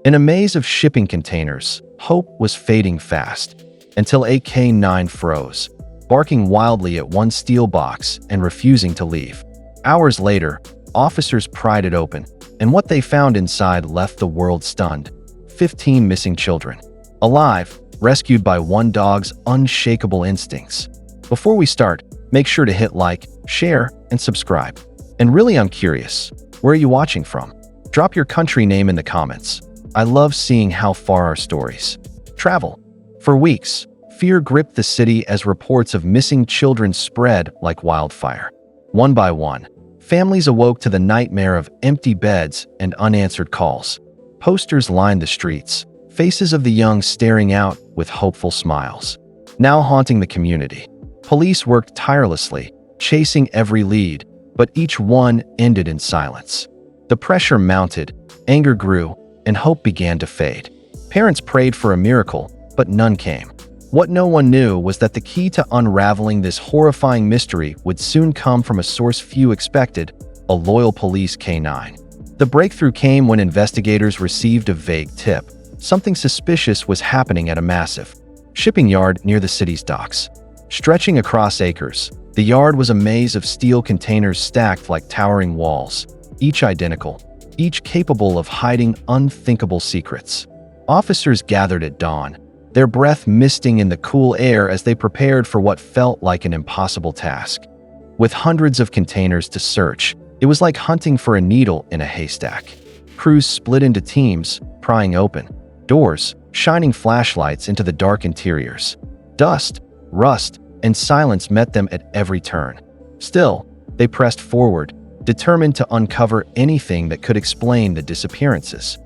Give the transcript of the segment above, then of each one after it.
In a maze of shipping containers, hope was fading fast, until a K9 froze, barking wildly at one steel box and refusing to leave. Hours later, officers pried it open, and what they found inside left the world stunned. 15 missing children. Alive, rescued by one dog's unshakable instincts. Before we start, make sure to hit like, share, and subscribe. And really, I'm curious, where are you watching from? Drop your country name in the comments. I love seeing how far our stories travel. For weeks, fear gripped the city as reports of missing children spread like wildfire. One by one, families awoke to the nightmare of empty beds and unanswered calls. Posters lined the streets, faces of the young staring out with hopeful smiles. Now haunting the community. Police worked tirelessly, chasing every lead, but each one ended in silence. The pressure mounted, anger grew, and hope began to fade. Parents prayed for a miracle, but none came. What no one knew was that the key to unraveling this horrifying mystery would soon come from a source few expected: a loyal police K9. The breakthrough came when investigators received a vague tip. Something suspicious was happening at a massive shipping yard near the city's docks. Stretching across acres, the yard was a maze of steel containers stacked like towering walls, each identical, each capable of hiding unthinkable secrets. Officers gathered at dawn, their breath misting in the cool air as they prepared for what felt like an impossible task. With hundreds of containers to search, it was like hunting for a needle in a haystack. Crews split into teams, prying open doors, shining flashlights into the dark interiors. Dust, rust, and silence met them at every turn. Still, they pressed forward, determined to uncover anything that could explain the disappearances.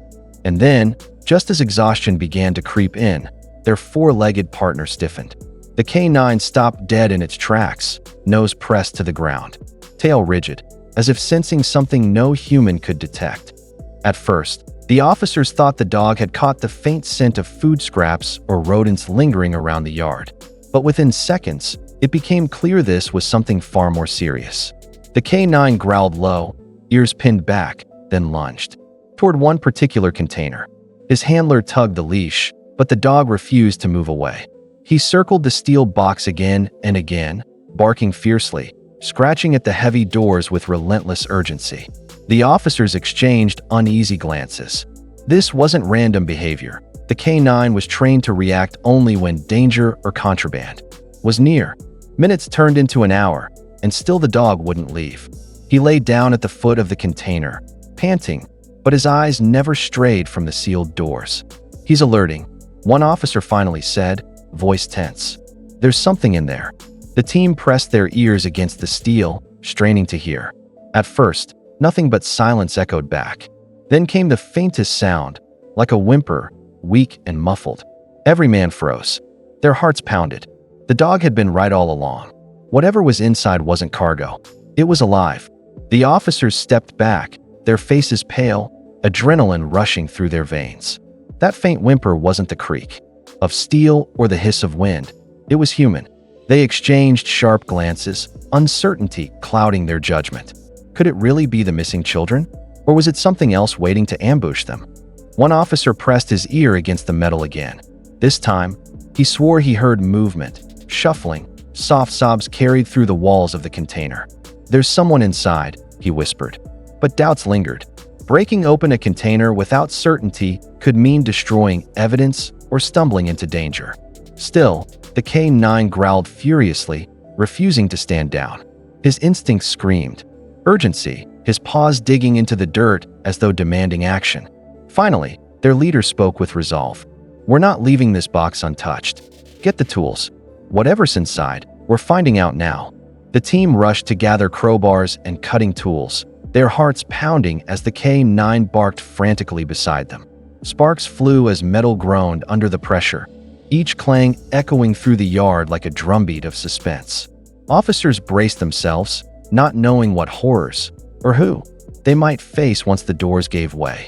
And then, just as exhaustion began to creep in, their four-legged partner stiffened. The K9 stopped dead in its tracks, nose pressed to the ground, tail rigid, as if sensing something no human could detect. At first, the officers thought the dog had caught the faint scent of food scraps or rodents lingering around the yard. But within seconds, it became clear this was something far more serious. The K9 growled low, ears pinned back, then lunged toward one particular container. His handler tugged the leash, but the dog refused to move away. He circled the steel box again and again, barking fiercely, scratching at the heavy doors with relentless urgency. The officers exchanged uneasy glances. This wasn't random behavior. The K9 was trained to react only when danger or contraband was near. Minutes turned into an hour, and still the dog wouldn't leave. He lay down at the foot of the container, panting, but his eyes never strayed from the sealed doors. "He's alerting," one officer finally said, voice tense. "There's something in there." The team pressed their ears against the steel, straining to hear. At first, nothing but silence echoed back. Then came the faintest sound, like a whimper, weak and muffled. Every man froze. Their hearts pounded. The dog had been right all along. Whatever was inside wasn't cargo. It was alive. The officers stepped back, their faces pale, adrenaline rushing through their veins. That faint whimper wasn't the creak of steel or the hiss of wind. It was human. They exchanged sharp glances, uncertainty clouding their judgment. Could it really be the missing children? Or was it something else waiting to ambush them? One officer pressed his ear against the metal again. This time, he swore he heard movement, shuffling, soft sobs carried through the walls of the container. "There's someone inside," he whispered. But doubts lingered. Breaking open a container without certainty could mean destroying evidence or stumbling into danger. Still, the K9 growled furiously, refusing to stand down. His instincts screamed urgency, his paws digging into the dirt as though demanding action. Finally, their leader spoke with resolve. "We're not leaving this box untouched. Get the tools. Whatever's inside, we're finding out now." The team rushed to gather crowbars and cutting tools, their hearts pounding as the K9 barked frantically beside them. Sparks flew as metal groaned under the pressure, each clang echoing through the yard like a drumbeat of suspense. Officers braced themselves, not knowing what horrors, or who, they might face once the doors gave way.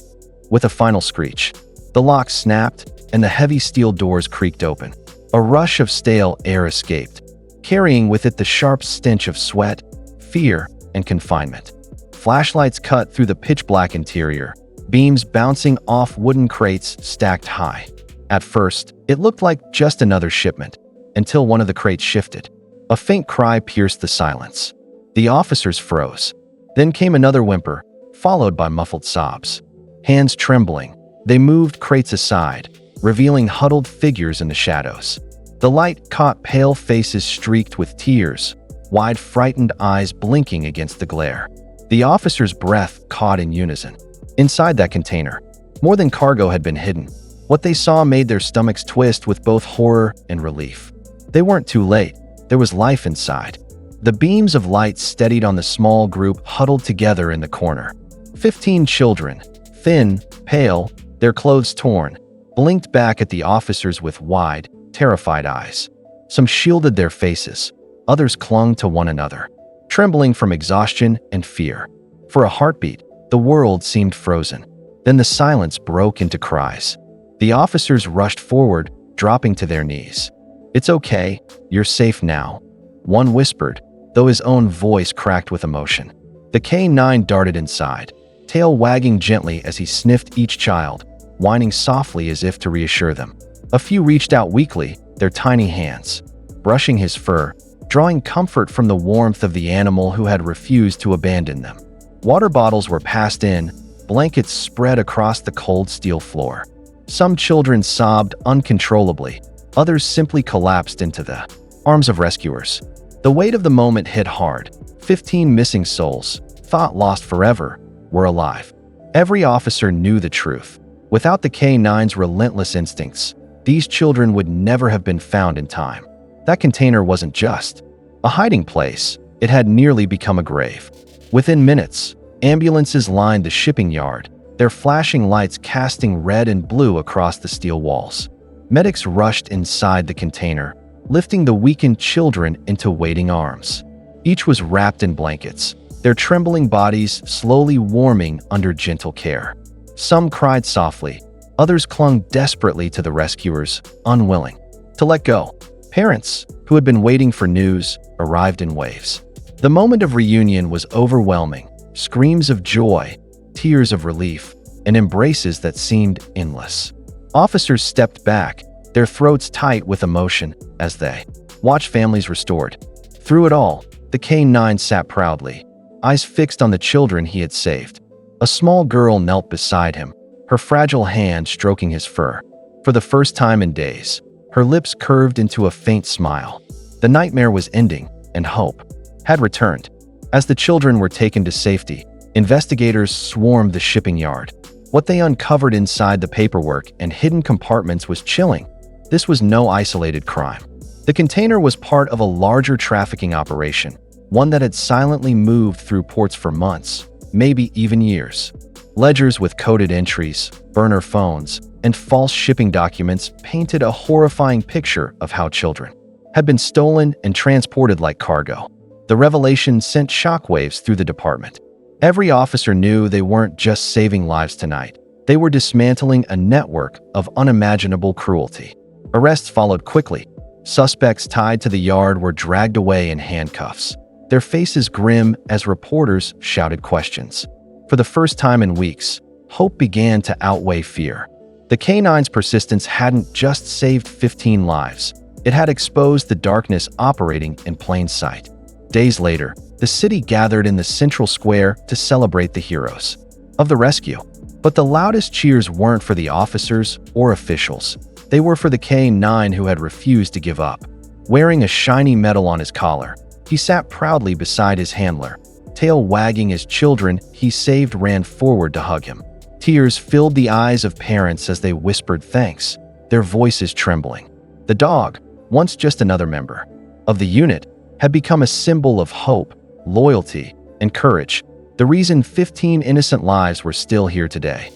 With a final screech, the lock snapped and the heavy steel doors creaked open. A rush of stale air escaped, carrying with it the sharp stench of sweat, fear, and confinement. Flashlights cut through the pitch-black interior, beams bouncing off wooden crates stacked high. At first, it looked like just another shipment, until one of the crates shifted. A faint cry pierced the silence. The officers froze. Then came another whimper, followed by muffled sobs. Hands trembling, they moved crates aside, revealing huddled figures in the shadows. The light caught pale faces streaked with tears, wide frightened eyes blinking against the glare. The officer's breath caught in unison. Inside that container, more than cargo had been hidden. What they saw made their stomachs twist with both horror and relief. They weren't too late. There was life inside. The beams of light steadied on the small group huddled together in the corner. 15 children, thin, pale, their clothes torn, blinked back at the officers with wide, terrified eyes. Some shielded their faces. Others clung to one another, trembling from exhaustion and fear. For a heartbeat, the world seemed frozen. Then the silence broke into cries. The officers rushed forward, dropping to their knees. "It's okay, you're safe now," one whispered, though his own voice cracked with emotion. The K-9 darted inside, tail wagging gently as he sniffed each child, whining softly as if to reassure them. A few reached out weakly, their tiny hands, brushing his fur, drawing comfort from the warmth of the animal who had refused to abandon them. Water bottles were passed in, blankets spread across the cold steel floor. Some children sobbed uncontrollably, others simply collapsed into the arms of rescuers. The weight of the moment hit hard. 15 missing souls, thought lost forever, were alive. Every officer knew the truth. Without the K-9's relentless instincts, these children would never have been found in time. That container wasn't just a hiding place, it had nearly become a grave. Within minutes, ambulances lined the shipping yard, their flashing lights casting red and blue across the steel walls. Medics rushed inside the container, lifting the weakened children into waiting arms. Each was wrapped in blankets, their trembling bodies slowly warming under gentle care. Some cried softly, others clung desperately to the rescuers, unwilling to let go. Parents, who had been waiting for news, arrived in waves. The moment of reunion was overwhelming. Screams of joy, tears of relief, and embraces that seemed endless. Officers stepped back, their throats tight with emotion, as they watched families restored. Through it all, the K-9 sat proudly, eyes fixed on the children he had saved. A small girl knelt beside him, her fragile hand stroking his fur. For the first time in days, her lips curved into a faint smile. The nightmare was ending, and hope had returned. As the children were taken to safety, investigators swarmed the shipping yard. What they uncovered inside the paperwork and hidden compartments was chilling. This was no isolated crime. The container was part of a larger trafficking operation, one that had silently moved through ports for months, maybe even years. Ledgers with coded entries, burner phones, and false shipping documents painted a horrifying picture of how children had been stolen and transported like cargo. The revelation sent shockwaves through the department. Every officer knew they weren't just saving lives tonight. They were dismantling a network of unimaginable cruelty. Arrests followed quickly. Suspects tied to the yard were dragged away in handcuffs, their faces grim as reporters shouted questions. For the first time in weeks, hope began to outweigh fear. The K-9's persistence hadn't just saved 15 lives. It had exposed the darkness operating in plain sight. Days later, the city gathered in the central square to celebrate the heroes of the rescue. But the loudest cheers weren't for the officers or officials. They were for the K-9 who had refused to give up. Wearing a shiny medal on his collar, he sat proudly beside his handler. Tail wagging as children he saved ran forward to hug him. Tears filled the eyes of parents as they whispered thanks, their voices trembling. The dog, once just another member of the unit, had become a symbol of hope, loyalty, and courage, the reason 15 innocent lives were still here today.